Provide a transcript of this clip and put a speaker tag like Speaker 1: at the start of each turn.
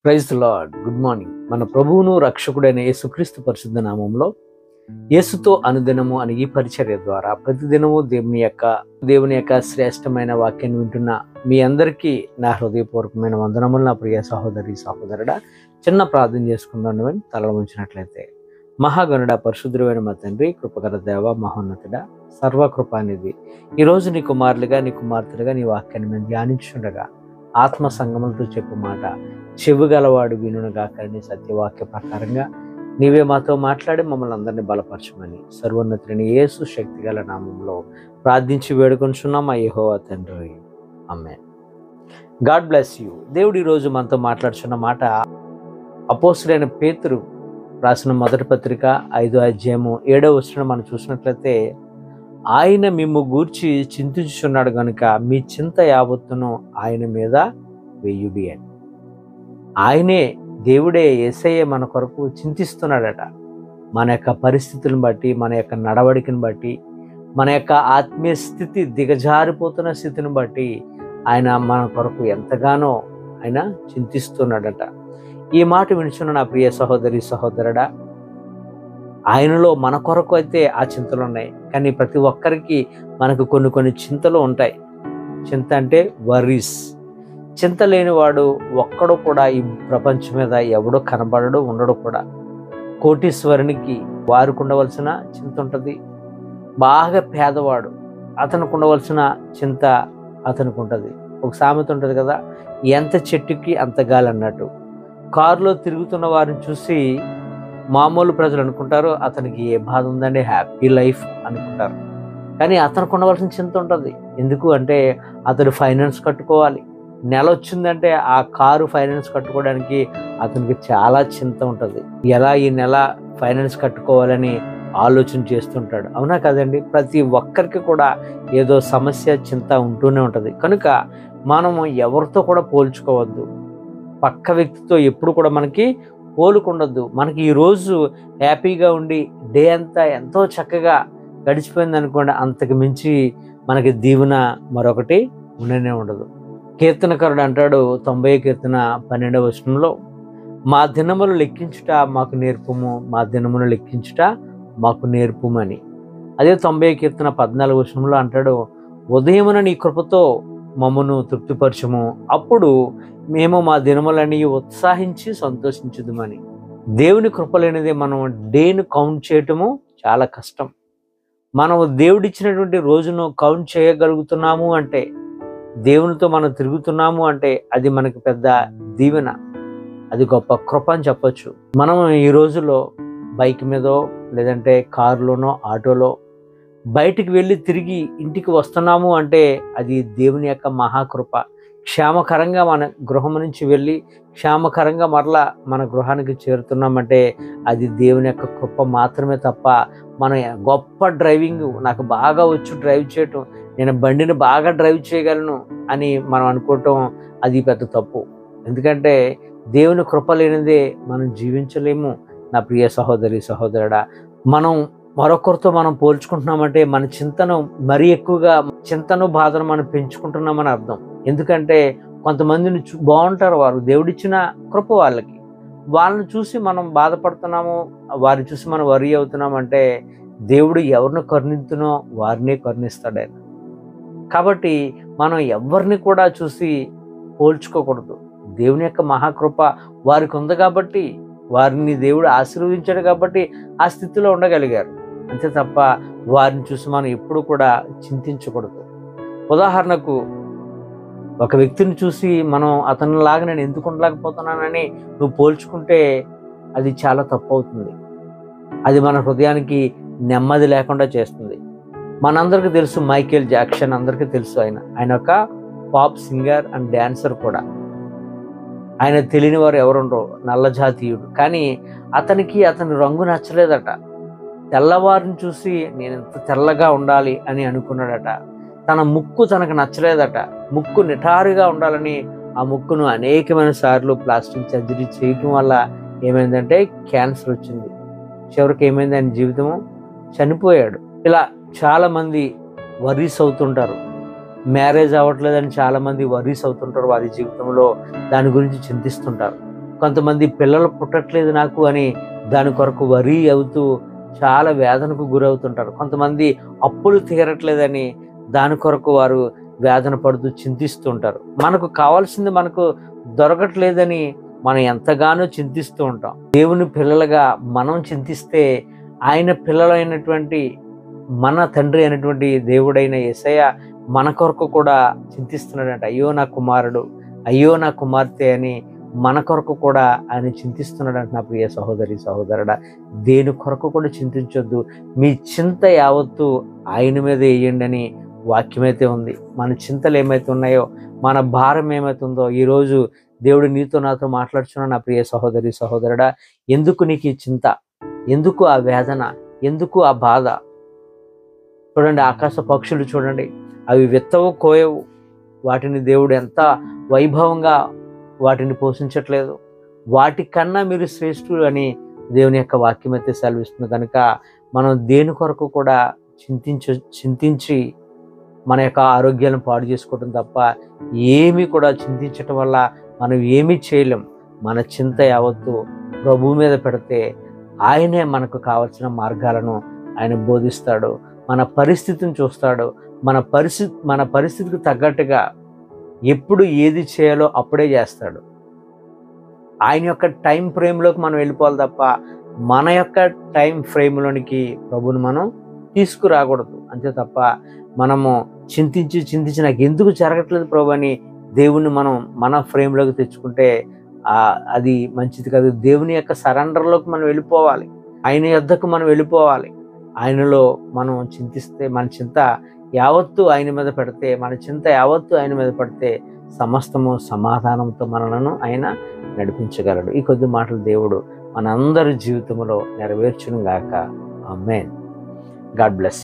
Speaker 1: Praise the lord. Good morning. మన ప్రభువును రక్షకుడైన యేసుక్రీస్తు పరిశుద్ధ నామంలో యేసుతో అనుదినము అనే ఈ పరిచర్య ద్వారా ప్రతిదినము దేవుని యొక్క శ్రేష్టమైన వాక్యాన్ని వింటున్న మీ అందరికీ నా హృదయపూర్వకమైన వందనములు. నా ప్రియ సహోదరి సహోదరుడా, చిన్న ప్రార్థన చేసుకుందాం. తల ఉంచినట్లయితే, మహాగణుడ పరిశుద్ధుడైన మా తండ్రి, కృపగల దేవ, మహోన్నతుడా, సర్వకృపానిధి, ఈరోజు నీ కుమారులుగా నీ కుమార్తెలుగా నీ వాక్యాన్ని మేము ధ్యానించుండగా ఆత్మ సంగములతో చెప్పు మాట చెవి గలవాడు వినుగాకని సత్యవాక్య ప్రకారంగా నీవే మాతో మాట్లాడి మమ్మల్ని అందరినీ బలపరచమని సర్వోన్నతుని యేసు శక్తి గల నామంలో ప్రార్థించి వేడుకొంచున్నాం మా యెహోవా తండ్రి. ఆమేన్. God bless you. దేవుడు ఈరోజు మనతో మాట్లాడుచున్న మాట అపోస్తలుడైన పేతురు రాసిన మొదటి పత్రిక 5వ అధ్యాయము 7వ వచనం మనం చూసినట్లయితే, ఆయన మిమ్ము గూర్చి చింతించుచున్నాడు గనుక మీ చింత యావత్తును ఆయన మీద వేయుడి అని. ఆయనే, దేవుడే, యేసయ్యే మన కొరకు చింతిస్తున్నాడట. మన యొక్క పరిస్థితులను బట్టి, మన యొక్క నడవడికను బట్టి, మన యొక్క ఆత్మీయ స్థితి దిగజారిపోతున్న స్థితిని బట్టి ఆయన మన కొరకు ఎంతగానో ఆయన చింతిస్తున్నాడట. ఈ మాట వినిచున్న నా ప్రియ సహోదరి సహోదరుడా, ఆయనలో మన కొరకు అయితే ఆ చింతలు ఉన్నాయి. కానీ ప్రతి ఒక్కరికి మనకు కొన్ని చింతలు ఉంటాయి. చింత అంటే వర్రీస్. చింత లేనివాడు ఒక్కడు కూడా ఈ ప్రపంచం మీద ఎవడో కనబడడు, ఉండడు కూడా. కోటీశ్వరునికి వారికి ఉండవలసిన చింత ఉంటుంది. బాగా పేదవాడు, అతనికి ఉండవలసిన చింత అతనికి ఉంటుంది. ఒక సామెత ఉంటుంది కదా, ఎంత చెట్టుకి అంత గాలి అన్నట్టు. కారులో తిరుగుతున్న వారిని చూసి మామూలు ప్రజలు అనుకుంటారు, అతనికి ఏ బాధ ఉందండి, హ్యాపీ లైఫ్ అనుకుంటారు. కానీ అతనికి ఉండవలసిన చింత ఉంటుంది. ఎందుకు అంటే అతడు ఫైనాన్స్ కట్టుకోవాలి. నెల వచ్చిందంటే ఆ కారు ఫైనాన్స్ కట్టుకోవడానికి అతనికి చాలా చింత ఉంటుంది. ఎలా ఈ నెల ఫైనాన్స్ కట్టుకోవాలని ఆలోచన చేస్తుంటాడు. అవునా కదండి? ప్రతి ఒక్కరికి కూడా ఏదో సమస్య, చింత ఉంటూనే ఉంటుంది. కనుక మనము ఎవరితో కూడా పోల్చుకోవద్దు. పక్క వ్యక్తితో ఎప్పుడు కూడా మనకి పోలుకుండొద్దు. మనకి ఈరోజు హ్యాపీగా ఉండి డే అంతా ఎంతో చక్కగా గడిచిపోయింది అనుకోండి, అంతకు మించి మనకి దీవెన మరొకటి ఉండనే ఉండదు. కీర్తనకారుడు అంటాడు 90వ కీర్తన 12వ వచనంలో, మా దినములు లెక్కించుట మాకు నేర్పుము, మా దినములు లెక్కించుట మాకు నేర్పుమని. అదే 90వ కీర్తన 14వ వచనంలో అంటాడు, ఉదయమున నీ కృపతో మమ్మను తృప్తిపరచము, అప్పుడు మేము మా దినములని ఉత్సాహించి సంతోషించుదుమని. దేవుని కృప లేనిదే మనం డేను కౌంట్ చేయటము చాలా కష్టం. మనం దేవుడిచ్చినటువంటి రోజును కౌంట్ చేయగలుగుతున్నాము అంటే, దేవునితో మనం తిరుగుతున్నాము అంటే అది మనకి పెద్ద దీవెన, అది గొప్ప కృప అని చెప్పొచ్చు. మనం ఈ రోజుల్లో బైక్ మీదో లేదంటే కారులోనో ఆటోలో బయటికి వెళ్ళి తిరిగి ఇంటికి వస్తున్నాము అంటే అది దేవుని యొక్క మహాకృప. క్షేమకరంగా మన గృహం నుంచి వెళ్ళి క్షేమకరంగా మరలా మన గృహానికి చేరుతున్నామంటే అది దేవుని యొక్క కృప మాత్రమే తప్ప మన గొప్ప డ్రైవింగ్, నాకు బాగా వచ్చు డ్రైవ్ చేయటం, నేను బండిని బాగా డ్రైవ్ చేయగలను అని మనం అనుకోవటం అది పెద్ద తప్పు. ఎందుకంటే దేవుని కృప లేనిదే మనం జీవించలేము. నా ప్రియ సహోదరి సహోదరుడా, మనం మరొకరితో మనం పోల్చుకుంటున్నామంటే మన చింతను మరీ ఎక్కువగా, చింతను బాధను మనం పెంచుకుంటున్నామని అర్థం. ఎందుకంటే కొంతమందిని బాగుంటారు, వారు దేవుడిచ్చిన కృప వాళ్ళకి, వాళ్ళని చూసి మనం బాధపడుతున్నాము, వారిని చూసి మనం వరి అవుతున్నామంటే దేవుడు ఎవరిని కరుణించునో వారినే కరుణిస్తాడు ఆయన. కాబట్టి మనం ఎవరిని కూడా చూసి పోల్చుకోకూడదు. దేవుని యొక్క మహాకృప వారికి ఉంది కాబట్టి, వారిని దేవుడు ఆశీర్వదించాడు కాబట్టి ఆ స్థితిలో ఉండగలిగారు. అంతే తప్ప వారిని చూసి మనం ఎప్పుడు కూడా చింతించకూడదు. ఉదాహరణకు, ఒక వ్యక్తిని చూసి మనం అతనిలాగా నేను ఎందుకు ఉండలేకపోతున్నానని నువ్వు పోల్చుకుంటే అది చాలా తప్పు అవుతుంది. అది మన హృదయానికి నెమ్మది లేకుండా చేస్తుంది. మనందరికీ తెలుసు మైకేల్ జాక్సన్, అందరికీ తెలుసు. ఆయన ఒక పాప్ సింగర్ అండ్ డాన్సర్ కూడా. ఆయన తెలియని వారు ఎవరుండరు, నల్ల జాతీయుడు. కానీ అతనికి అతని రంగు నచ్చలేదట. తెల్లవారిని చూసి నేను ఎంత తెల్లగా ఉండాలి అని అనుకున్నాడట. తన ముక్కు తనకు నచ్చలేదట. ముక్కు నిటారుగా ఉండాలని ఆ ముక్కును అనేకమైన సార్లు ప్లాస్టిక్ సర్జరీ చేయటం వల్ల ఏమైందంటే క్యాన్సర్ వచ్చింది. చివరికి ఏమైంది, ఆయన జీవితము చనిపోయాడు. ఇలా చాలామంది వర్రీస్ అవుతుంటారు. మ్యారేజ్ అవ్వట్లేదని చాలామంది వర్రీస్ అవుతుంటారు. వారి జీవితంలో దాని గురించి చింతిస్తుంటారు. కొంతమంది పిల్లలు పుట్టట్లేదు నాకు అని దాని కొరకు వరి అవుతూ చాలా వేదనకు గురవుతుంటారు. కొంతమంది అప్పులు తీరట్లేదని దాని కొరకు వారు వేదన పడుతూ చింతిస్తూ ఉంటారు. మనకు కావాల్సింది మనకు దొరకట్లేదని మనం ఎంతగానో చింతిస్తూ ఉంటాం. దేవుని పిల్లలుగా మనం చింతిస్తే ఆయన పిల్లలైనటువంటి మన తండ్రి అయినటువంటి దేవుడైన యేసయ్య మన కొరకు కూడా చింతిస్తున్నాడంట. అయ్యో నా కుమారుడు, అయ్యో నా కుమార్తె అని మన కొరకు కూడా ఆయన చింతిస్తున్నాడంట. నా ప్రియ సహోదరి సహోదరుడా, దేని కొరకు కూడా చింతించొద్దు. మీ చింత యావత్తు ఆయన మీద వేయండి అని వాక్యమైతే ఉంది. మన చింతలు ఏమైతే ఉన్నాయో, మన భారం ఏమైతుందో ఈరోజు దేవుడు నీతో నాతో మాట్లాడుచున్నాడు. నా ప్రియ సహోదరి సహోదరుడా, ఎందుకు నీకు ఈ చింత, ఎందుకు ఆ వేదన, ఎందుకు ఆ బాధ? చూడండి, ఆకాశ పక్షులు చూడండి, అవి విత్తవు కోయవు, వాటిని దేవుడు ఎంత వైభవంగా వాటిని పోషించట్లేదు. వాటికన్నా మీరు శ్రేష్ఠులు అని దేవుని యొక్క వాక్యం అయితే సెలవిస్తుంది. కనుక మనం దేని కొరకు కూడా చింతించి మన యొక్క ఆరోగ్యాలను పాడు చేసుకోవడం తప్ప ఏమీ కూడా చింతించటం వల్ల మనం ఏమీ చేయలేం. మన చింత యావత్తు ప్రభువు మీద పెడితే ఆయనే మనకు కావలసిన మార్గాలను ఆయన బోధిస్తాడు. మన పరిస్థితిని చూస్తాడు. మన పరిస్థితికి తగ్గట్టుగా ఎప్పుడు ఏది చేయాలో అప్పుడే చేస్తాడు. ఆయన యొక్క టైం ఫ్రేమ్లోకి మనం వెళ్ళిపోవాలి తప్ప మన యొక్క టైం ఫ్రేమ్లోనికి ప్రభువుని మనం తీసుకురాకూడదు. అంతే తప్ప మనము చింతించి నాకు ఎందుకు జరగట్లేదు ప్రభు అని దేవుణ్ణి మనం మన ఫ్రేమ్లోకి తెచ్చుకుంటే అది మంచిది కాదు. దేవుని యొక్క సరెండర్లోకి మనం వెళ్ళిపోవాలి. ఆయన యొద్దకు మనం వెళ్ళిపోవాలి. ఆయనలో మనం చింతిస్తే, మన చింత యావత్తు ఆయన మీద పెడితే, మన చింత యావత్తు ఆయన మీద పడితే సమస్తము సమాధానంతో మనలను ఆయన నడిపించగలడు. ఈ కొద్ది మాటలు దేవుడు మనందరి జీవితంలో నెరవేర్చును గాక. ఆమేన్. God bless.